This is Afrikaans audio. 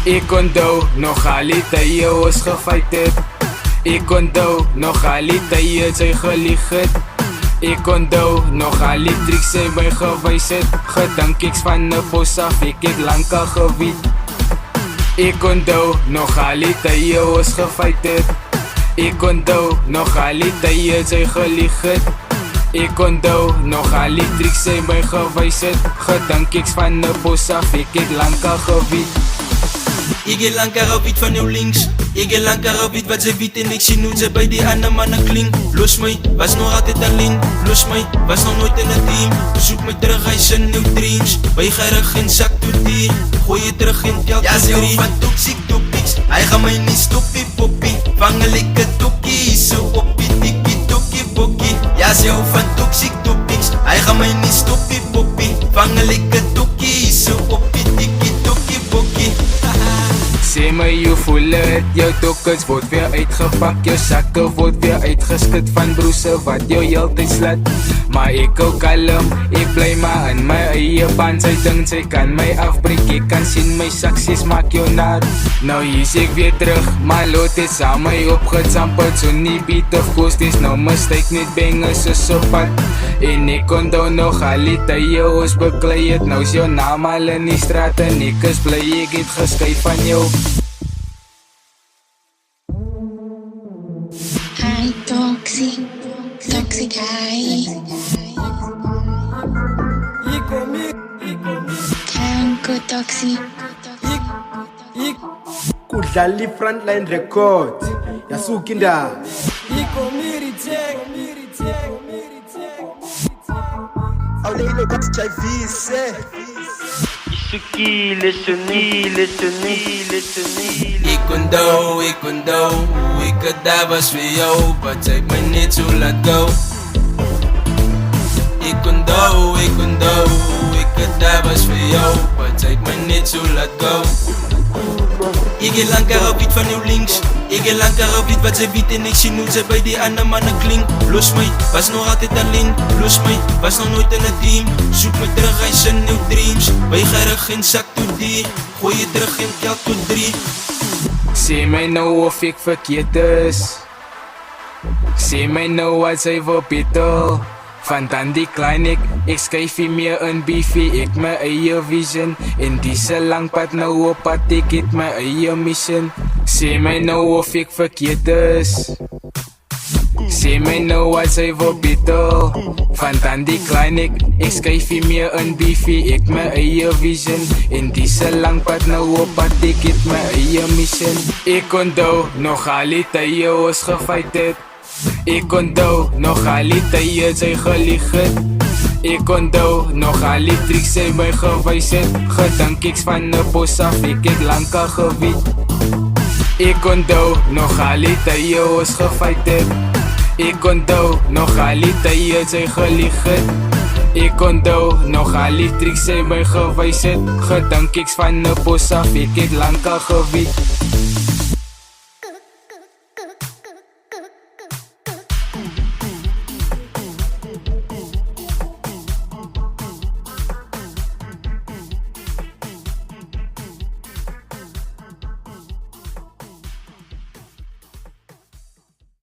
Ek onthou nog al die tye ons gefight het. Ek onthou nog al die tye sy gelieg het. Ek onthou nog al die tricks sy my gewys het. Gedink ek's van 'n bos af, ek het lank al geweet. Ek onthou nog al die tye ons gefight het. Ek onthou nog al die tye sy gelieg het. Ek onthou nog al die tricks sy my gewys het. Gedink ek's van 'n bos af, ek het lank al geweet. Ik heb lang gewiet van jou links. Ik heb lang gewiet wat ze weet en ik zie hoe ze bij die andere mannen klink. Los mij, was nog altijd alleen. Los mij, was nog nooit in een team. Zoek mij terug, hij is een nieuw dreams. Wij gaan geen zak toe die. Gooi je terug in geld. Ja, ze houdt van toxic topics. Hij gaat mij niet stoppie poppie. Vang een lekker tokkie, zo oppie tikkie tokkie bokkie. Ja, ze houdt van toxic topics. Hij gaat mij niet stoppie poppie. Vang een lekker tokkie, zo oppie tikkie tokkie bokkie. Sê my jy voel het, jou tokkens word weer uitgepak. Jou sakke word weer uitgeskit van broese wat jou heeltyd slat. Maar ek hou kalm, ek bly maar in my eie band. Sy dink sy kan my afbreek, ek kan sien my saksies maak jou nar. Nou hier's ek weer terug, maar lot het saam my opgetsampeld. So nie beat of coast is nou mistake, net bangers is op pad. En ek onthou nog al die tye ons beklei het. Nou is jou naam al in die straat en ek is bly ek het geskei van jou. Hi, toxic, toxic high. Kanko toxic. Kudlala Frontline Records yasuka indaba. Awulelo kasijayivise. Isukile sonile. Ik onthou, ik had daar was voor jou, maar zij me niet zo laat go. Ik onthou, ik had daar was voor jou, maar zij me niet zo laat go. Ik heb lang gewiet van jou links. Ik heb lang gewiet wat ze weet en ik zie hoe ze bij die andere mannen klink. Los mij, was nog altijd alleen. Los mij, was nog nooit in een team. Zoek me terug, hij is een nieuw dreams. Wij gaan geen zak toe die. Gooi je terug in geld toe 3. Sê my nou of ek verkeerd is. Sê my nou wat sy wil beter. Van dan die klein ek skuif nie meer in beefie. Ek my eie vision. En dis 'n lang pad nou op pad, ek het my eie mission. Sê my nou of ek verkeerd is. Sê my nou wat sy wil beter. Van dan die klein ek skuif nie meer in beefie. Ek my eie vision. En dis 'n lang pad nou op pad, ek het my eie mission. Ek onthou nog al die tye ons gefight het. Ek onthou nog al die tye sy gelieg het. Ek onthou nog al die tricks sy my gewys het. Gedink ek's van 'n bos af, ek het lank al geweet. Ek onthou nog al die tye ons gefight het. Ek onthou nog al die tye sy gelieg het. Ek onthou nog al die tricks sy my gewys het. Gedink ek's van 'n bos af, ek het lank al geweet.